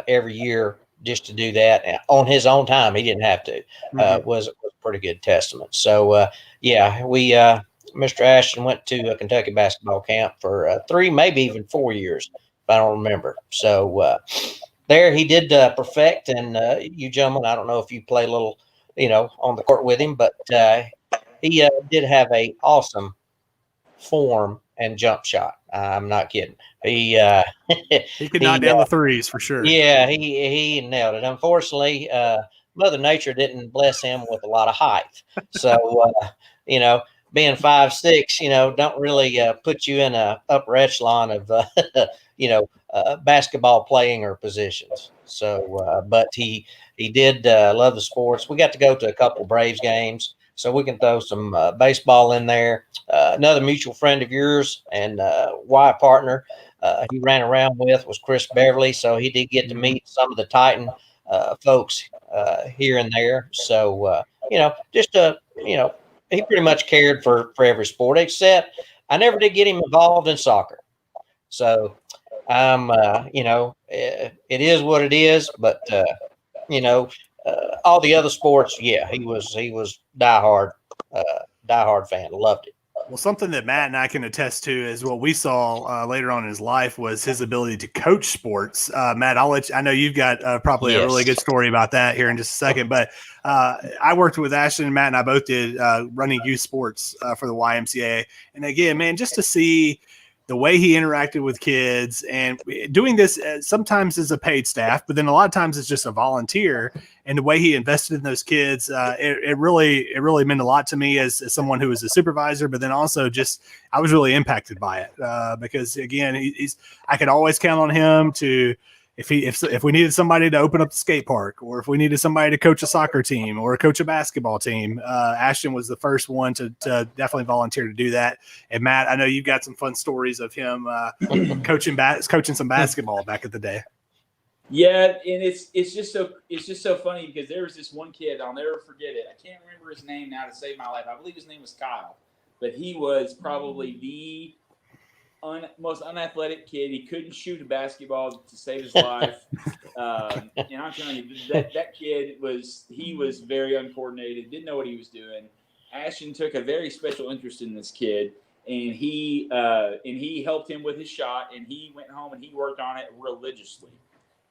every year, just to do that on his own time. He didn't have to. Was a pretty good testament. So we Mr. Ashton went to a Kentucky basketball camp for 3, maybe even 4 years, if I don't remember. So there he did perfect. And you gentlemen, I don't know if you play a little, on the court with him, but he did have a awesome form and jump shot. I'm not kidding. He could knock down the threes for sure. Yeah, he nailed it. Unfortunately, Mother Nature didn't bless him with a lot of height. So, being 5'6", don't really put you in a upper echelon of, basketball playing or positions. So, but he did love the sports. We got to go to a couple Braves games, so we can throw some baseball in there. Another mutual friend of yours and Y partner he ran around with was Chris Beverly, so he did get to meet some of the Titan folks here and there. So he pretty much cared for every sport, except I never did get him involved in soccer. So it is what it is. But all the other sports, he was diehard fan, loved it. Well, something that Matt and I can attest to is what we saw later on in his life was his ability to coach sports. Matt, I know you've got probably a really good story about that here in just a second, but I worked with Ashton and Matt, and I both did running youth sports for the YMCA. And again, man, just to see the way he interacted with kids and doing this sometimes as a paid staff, but then a lot of times it's just a volunteer, and the way he invested in those kids, it really meant a lot to me as someone who was a supervisor, but then also just, I was really impacted by it because again, I could always count on him to, if we needed somebody to open up the skate park, or if we needed somebody to coach a soccer team or coach a basketball team, Ashton was the first one to definitely volunteer to do that. And Matt, I know you've got some fun stories of him coaching some basketball back in the day. Yeah, and it's just so funny because there was this one kid, I'll never forget it. I can't remember his name now to save my life. I believe his name was Kyle, but he was probably the most unathletic kid. He couldn't shoot a basketball to save his life. And I'm telling you, that kid was very uncoordinated, didn't know what he was doing. Ashton took a very special interest in this kid, and he helped him with his shot, and he went home and he worked on it religiously.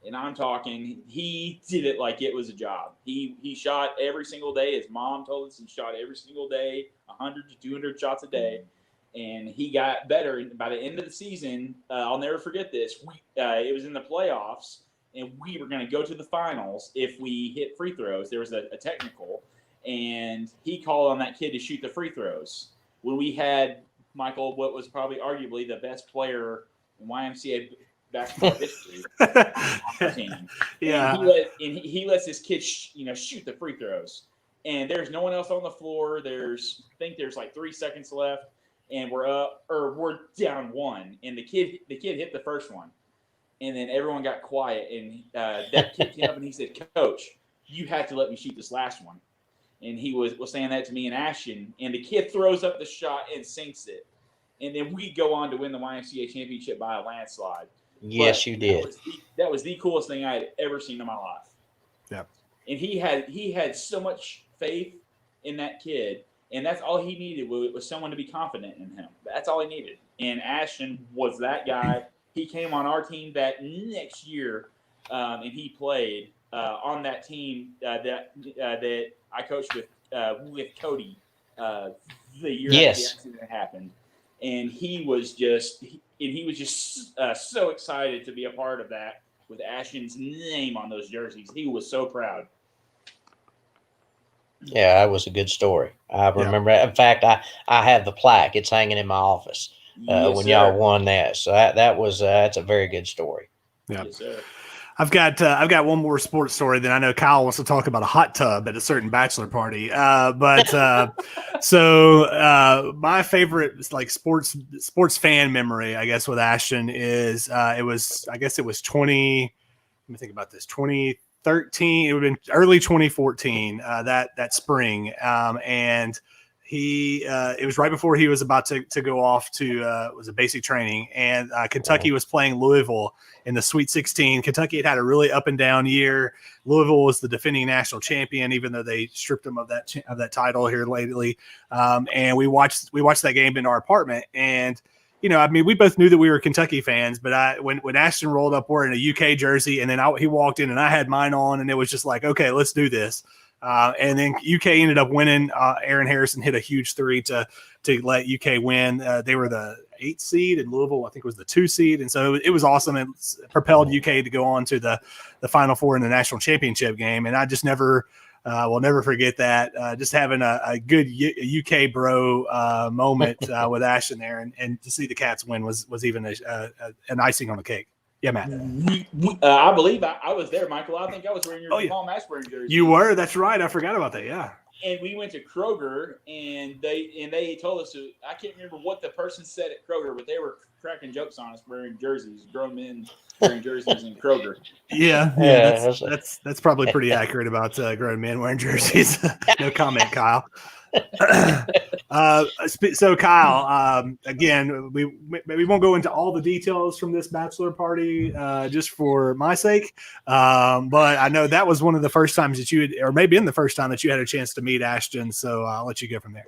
And I'm talking, he did it like it was a job. He shot every single day. His mom told us he shot every single day, 100 to 200 shots a day. And he got better. And by the end of the season, I'll never forget this. It was in the playoffs, and we were going to go to the finals if we hit free throws. There was a technical, and he called on that kid to shoot the free throws. When we had Michael, what was probably arguably the best player in YMCA basketball history on our team. Yeah. And he lets this kid shoot the free throws. And there's no one else on the floor. I think there's like 3 seconds left. And we're down 1, and the kid hit the first one, and then everyone got quiet, and that kid came up and he said, "Coach, you have to let me shoot this last one. And he was saying that to me and Ashton, and the kid throws up the shot and sinks it. And then we go on to win the YMCA championship by a landslide. Yes, you did. That was the coolest thing I had ever seen in my life. Yeah. And he had so much faith in that kid, and that's all he needed was someone to be confident in him. That's all he needed. And Ashton was that guy. He came on our team that next year, and he played on that team that I coached with Cody the year after the accident happened. And he was just so excited to be a part of that with Ashton's name on those jerseys. He was so proud. Yeah, that was a good story. I remember. In fact, I have the plaque. It's hanging in my office when y'all won that. So that's a very good story. Yeah. Yes, sir. I've got one more sports story. Then I know Kyle wants to talk about a hot tub at a certain bachelor party. So my favorite like sports fan memory, I guess, with Ashton is it was 20. Let me think about this. 2013. It would have been early 2014. That spring, and it was right before he was about to go off to was a basic training, and Kentucky was playing Louisville in the Sweet 16. Kentucky had a really up and down year. Louisville was the defending national champion, even though they stripped them of that title here lately. And we watched that game in our apartment, and we both knew that we were Kentucky fans, but when Ashton rolled up wearing a UK jersey, and then he walked in and I had mine on, and it was just like, okay, let's do this. And then UK ended up winning. Aaron Harrison hit a huge three to let UK win. They were the 8th seed, and Louisville, I think, was the 2 seed. And so it was awesome, and propelled UK to go on to the Final Four in the national championship game. And I just will never forget that. Just having a good UK bro moment with Ashton there, and to see the Cats win was even an icing on the cake. Yeah, Matt. I believe I was there, Michael. I think I was wearing your Paul Mashburn jersey. You were. That's right. I forgot about that. Yeah. And we went to Kroger, and they told us I can't remember what the person said at Kroger, but they were cracking jokes on us wearing jerseys, grown men wearing jerseys in Kroger. Yeah. That's probably pretty accurate about grown men wearing jerseys. No comment, Kyle. So Kyle, again, we won't go into all the details from this bachelor party just for my sake, but I know that was one of the first times that you had, or maybe in the first time that you had a chance to meet Ashton, so I'll let you go from there.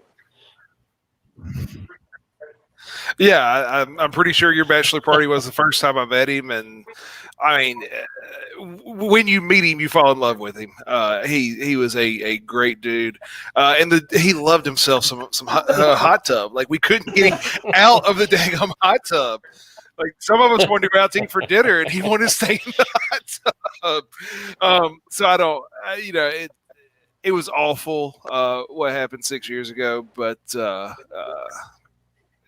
Yeah, I'm pretty sure your bachelor party was the first time I met him, and I mean, when you meet him, you fall in love with him. He was a great dude, and he loved himself some hot tub. Like, we couldn't get him out of the dang hot tub. Like, some of us wanted to go out to eat for dinner, and he wanted to stay in the hot tub. So I don't, it was awful what happened 6 years ago, but.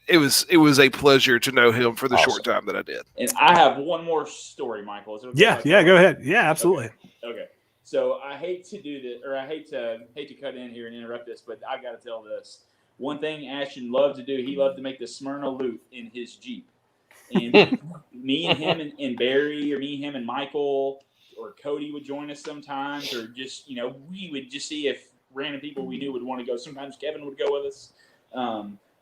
It was a pleasure to know him for the short time that I did. And I have one more story, Michael. Is it okay? Yeah, go ahead. Yeah, absolutely. Okay. So I hate to do this, or I hate to cut in here and interrupt this, but I got to tell this. One thing Ashton loved to do, he loved to make the Smyrna loop in his Jeep. And me and him and Barry, or me, him and Michael, or Cody would join us sometimes, or just, we would just see if random people we knew would want to go. Sometimes Kevin would go with us.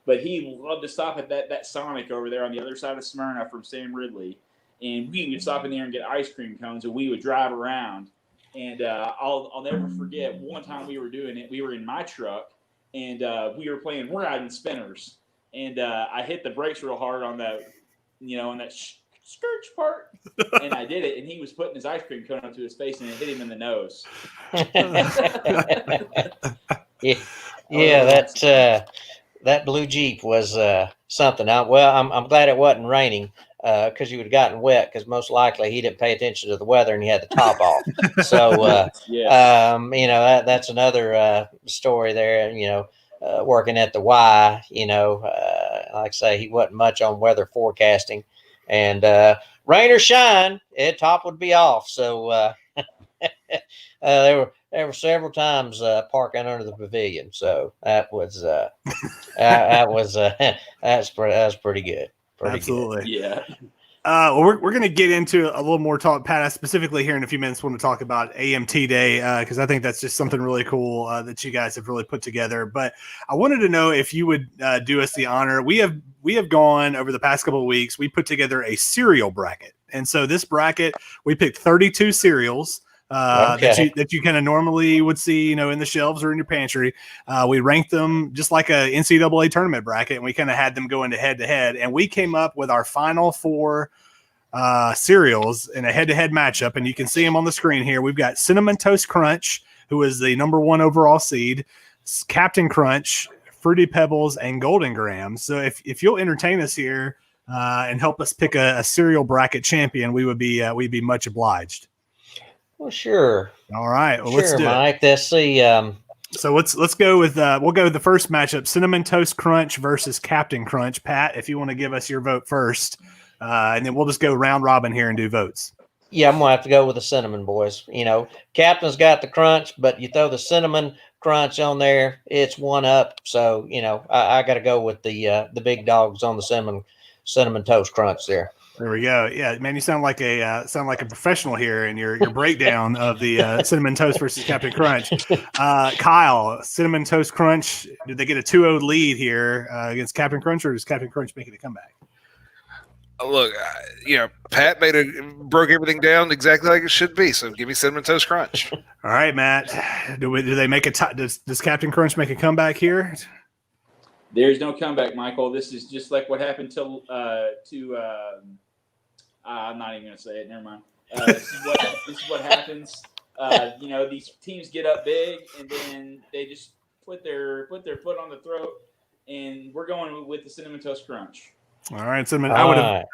But he loved to stop at that Sonic over there on the other side of Smyrna from Sam Ridley. And we would stop in there and get ice cream cones, and we would drive around. And I'll never forget, one time we were doing it. We were in my truck, and we were playing Riding Spinners. And I hit the brakes real hard on that, on that scourge part. And I did it, and he was putting his ice cream cone up to his face, and it hit him in the nose. Yeah, that blue Jeep was something. I'm glad it wasn't raining because you would have gotten wet, because most likely he didn't pay attention to the weather and he had the top off. So, that's another story there, working at the Y, like I say, he wasn't much on weather forecasting, and rain or shine, top would be off. So there were several times parking under the pavilion, so that was that's pretty good. Absolutely. Good. Yeah. Well, we're going to get into a little more talk, Pat. I specifically here in a few minutes want to talk about AMT Day because I think that's just something really cool that you guys have really put together. But I wanted to know if you would do us the honor. We have gone over the past couple of weeks. We put together a cereal bracket, and so this bracket we picked 32 cereals. That you kind of normally would see, in the shelves or in your pantry. We ranked them just like a NCAA tournament bracket, and we kind of had them go into head-to-head. And we came up with our final 4 cereals in a head-to-head matchup, and you can see them on the screen here. We've got Cinnamon Toast Crunch, who is the number 1 overall seed, Captain Crunch, Fruity Pebbles, and Golden Grams. So if you'll entertain us here and help us pick a cereal bracket champion, we'd be much obliged. Well, sure. All right. Well, sure, let's do Mike. it. Let's see. So let's go with we'll go with the first matchup: Cinnamon Toast Crunch versus Captain Crunch. Pat, if you want to give us your vote first, and then we'll just go round robin here and do votes. Yeah, I'm gonna have to go with the cinnamon, boys. Captain's got the crunch, but you throw the cinnamon crunch on there, it's one up. So I got to go with the big dogs on the cinnamon toast crunch there. There we go. Yeah, man, you sound like a professional here in your breakdown of the Cinnamon Toast versus Captain Crunch. Kyle, Cinnamon Toast Crunch, did they get a 2-0 lead here against Captain Crunch, or is Captain Crunch making a comeback? Look, Pat broke everything down exactly like it should be. So give me Cinnamon Toast Crunch. All right, Matt. Do they make does Captain Crunch make a comeback here? There's no comeback, Michael. This is just like what happened to I'm not even going to say it. Never mind. This is what happens. These teams get up big, and then they just put their foot on the throat, and we're going with the Cinnamon Toast Crunch. All right, Cinnamon. I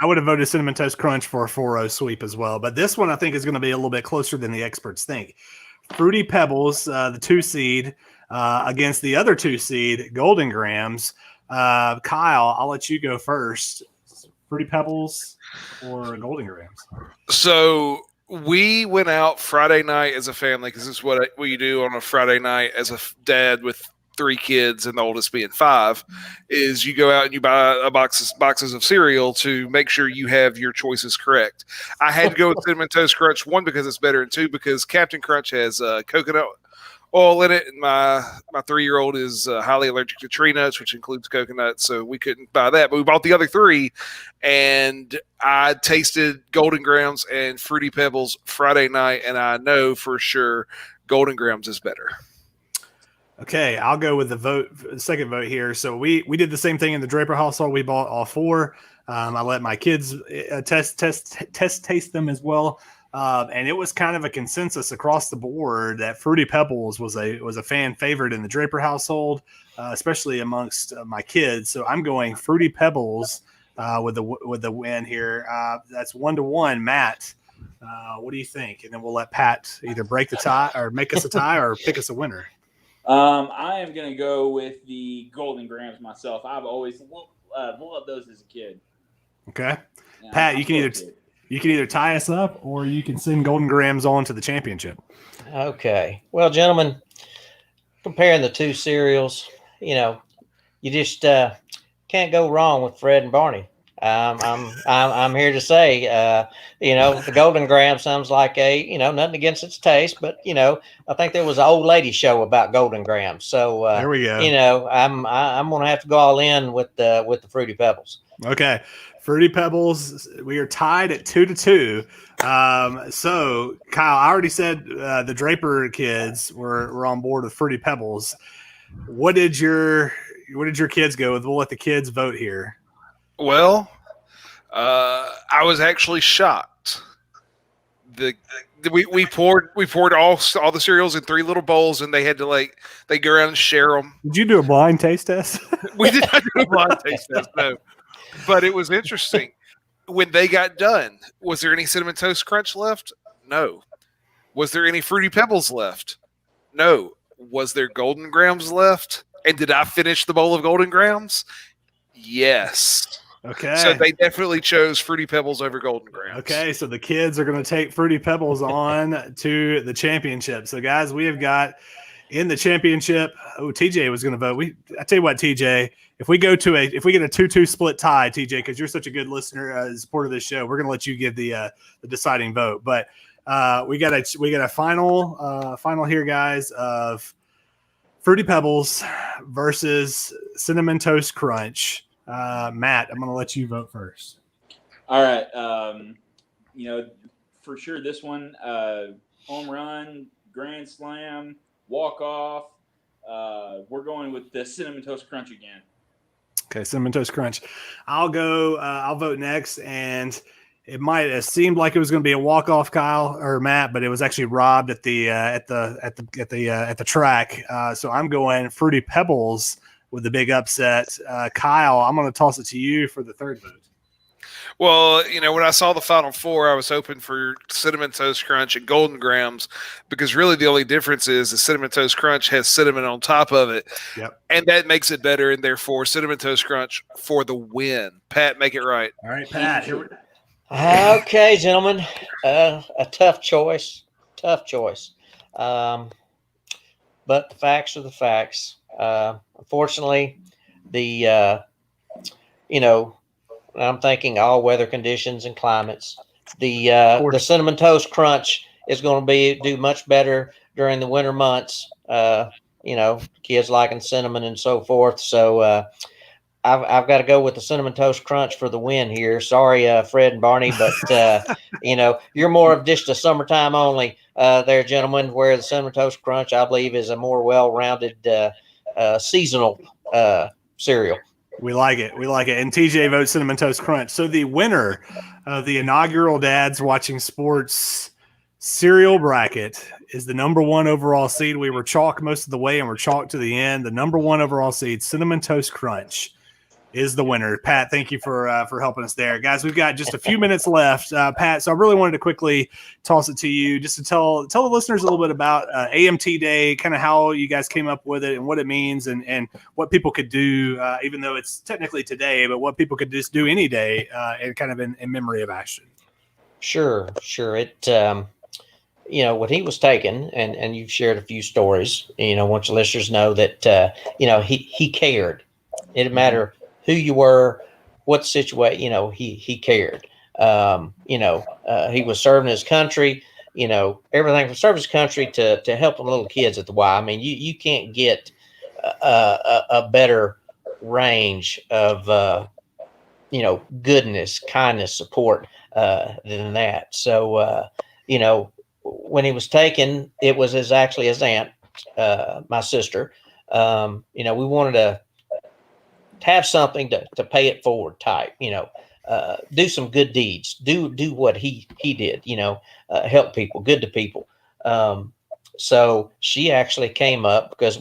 would have voted Cinnamon Toast Crunch for a 4-0 sweep as well, but this one I think is going to be a little bit closer than the experts think. Fruity Pebbles, the 2 seed, against the other 2 seed, Golden Grams. Kyle, I'll let you go first. Fruity Pebbles or Golden Grams? So we went out Friday night as a family, because this is what you do on a Friday night as a dad with 3 kids and the oldest being 5, is you go out and you buy boxes of cereal to make sure you have your choices correct. I had to go with Cinnamon Toast Crunch, 1, because it's better, and 2, because Captain Crunch has coconut oil in it, and my 3-year-old is highly allergic to tree nuts, which includes coconut, so we couldn't buy that. But we bought the other 3, and I tasted Golden Grams and Fruity Pebbles Friday night, and I know for sure Golden Grams is better. Okay, I'll go with the second vote here. So we did the same thing in the Draper household. We bought all 4. I let my kids taste them as well. And it was kind of a consensus across the board that Fruity Pebbles was a fan favorite in the Draper household, especially amongst my kids. So I'm going Fruity Pebbles with the win here. That's 1-1. Matt, what do you think? And then we'll let Pat either break the tie or make us a tie or pick us a winner. I am going to go with the Golden Grams myself. I've always loved those as a kid. Okay, yeah, Pat, you can either tie us up or you can send Golden Grams on to the championship. Okay. Well, gentlemen, comparing the 2 cereals, you just can't go wrong with Fred and Barney. I'm here to say, the Golden Graham sounds like nothing against its taste, but I think there was an old lady show about Golden Graham. So there we go. I'm going to have to go all in with the Fruity Pebbles. Okay. Fruity Pebbles, we are tied at 2-2. So Kyle, I already said the Draper kids were on board with Fruity Pebbles. What did your kids go with? We'll let the kids vote here. Well, I was actually shocked. We poured all the cereals in 3 little bowls, and they had to they go around and share them. Did you do a blind taste test? We did not do a blind taste test, no. But it was interesting. When they got done, was there any Cinnamon Toast Crunch left? No. Was there any Fruity Pebbles left? No. Was there Golden Grams left? And did I finish the bowl of Golden Grams? Yes. Okay. So they definitely chose Fruity Pebbles over Golden Grams. Okay, so the kids are going to take Fruity Pebbles on to the championship. So, guys, we have got In the championship, TJ was going to vote. I tell you what, TJ, if we get a 2-2 split tie, TJ, because you're such a good listener, supporter of this show, we're going to let you give the deciding vote. But we got a final here, guys, of Fruity Pebbles versus Cinnamon Toast Crunch. Matt, I'm going to let you vote first. All right. For sure, this one, home run, grand slam, walk off. We're going with the Cinnamon Toast Crunch again. Okay, Cinnamon Toast Crunch. I'll go. I'll vote next, and it might have seemed like it was going to be a walk off, Kyle or Matt, but it was actually robbed at the track. So I'm going Fruity Pebbles with the big upset. Kyle, I'm going to toss it to you for the third vote. Well, when I saw the Final Four, I was hoping for Cinnamon Toast Crunch and Golden Grams because really the only difference is the Cinnamon Toast Crunch has cinnamon on top of it. Yep. And that makes it better, and therefore Cinnamon Toast Crunch for the win. Pat, make it right. All right, Pat. Okay, gentlemen. A tough choice. But the facts are the facts. Unfortunately, I'm thinking all weather conditions and climates. The Cinnamon Toast Crunch is going to do much better during the winter months. Kids liking cinnamon and so forth. So I've got to go with the Cinnamon Toast Crunch for the win here. Sorry, Fred and Barney, but you're more of just a summertime only there, gentlemen. Where the Cinnamon Toast Crunch, I believe, is a more well-rounded seasonal cereal. We like it. And TJ votes Cinnamon Toast Crunch. So the winner of the inaugural Dads Watching Sports cereal bracket is the number 1 overall seed. We were chalk most of the way and we're chalk to the end. The number 1 overall seed, Cinnamon Toast Crunch, is the winner. Pat, thank you for helping us there. Guys, we've got just a few minutes left. Pat, so I really wanted to quickly toss it to you just to tell the listeners a little bit about AMT Day, kind of how you guys came up with it and what it means and what people could do, even though it's technically today, but what people could just do any day and kind of in memory of Ashton. Sure. It, when he was taken, and you've shared a few stories, I want your listeners know that, he cared. It didn't matter who you were, what situation, he cared. He was serving his country, everything from serving his country to helping little kids at the Y. I mean, you can't get a better range of, goodness, kindness, support than that. So, when he was taken, it was actually his aunt, my sister. We wanted to have something to pay it forward type, do some good deeds, do what he did, help people, good to people. So she actually came up because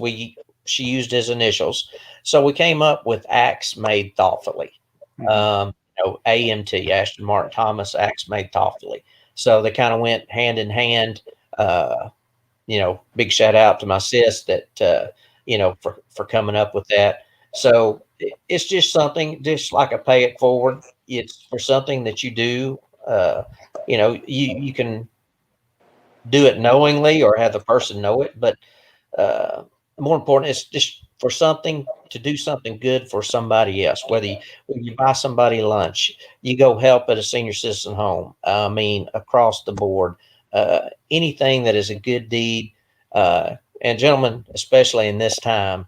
she used his initials. So we came up with acts made thoughtfully. AMT, Ashton Martin Thomas, acts made thoughtfully. So they kind of went hand in hand. Big shout out to my sis that, for coming up with that. So it's just something, just like a pay it forward. It's for something that you do. You can do it knowingly or have the person know it, but more important, it's just for something to do something good for somebody else. Whether you buy somebody lunch, you go help at a senior citizen home. I mean, across the board, anything that is a good deed. And gentlemen, especially in this time,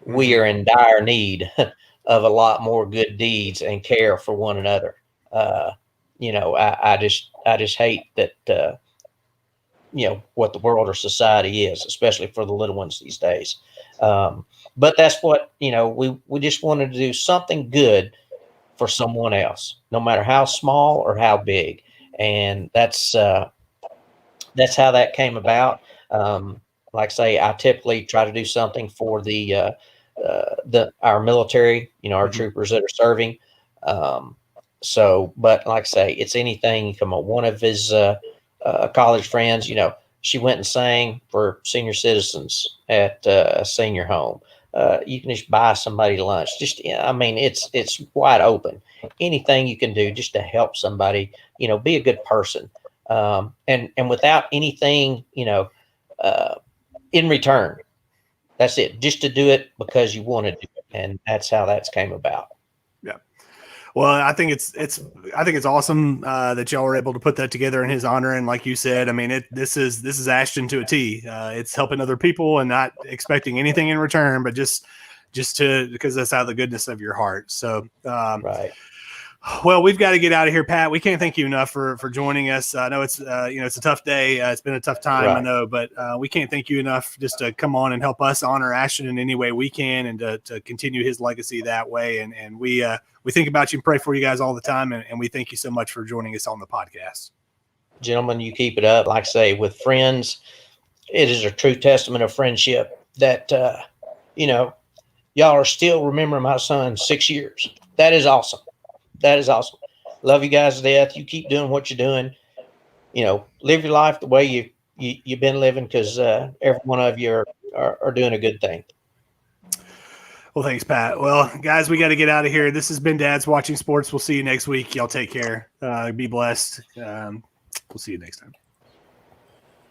we are in dire need of a lot more good deeds and care for one another. I just hate that, what the world or society is, especially for the little ones these days. But that's what, we just wanted to do something good for someone else, no matter how small or how big. And that's how that came about. Like I say, I typically try to do something for our military, our troopers that are serving. But like I say, it's anything. Come on, one of his college friends, she went and sang for senior citizens at a senior home. You can just buy somebody lunch. It's wide open. Anything you can do just to help somebody, be a good person. And without anything, in return, That's it. Just to do it because you want to do it, and that's how that's came about. Yeah. Well, I think it's awesome that y'all were able to put that together in his honor. And like you said, I mean, this is Ashton to a T. It's helping other people and not expecting anything in return, but just because that's out of the goodness of your heart. So, Right. Well, we've got to get out of here, Pat. We can't thank you enough for joining us. I know it's it's a tough day. It's been a tough time, Right. I know, but we can't thank you enough just to come on and help us honor Ashton in any way we can, and to continue his legacy that way. And we think about you and pray for you guys all the time, and we thank you so much for joining us on the podcast. Gentlemen, you keep it up. Like I say, with friends, it is a true testament of friendship that y'all are still remembering my son 6 years. That is awesome. That is awesome. Love you guys to death. You keep doing what you're doing. Live your life the way you've been living, because every one of you are doing a good thing. Well, thanks, Pat. Well, guys, we got to get out of here. This has been Dad's Watching Sports. We'll see you next week. Y'all take care. Be blessed. We'll see you next time.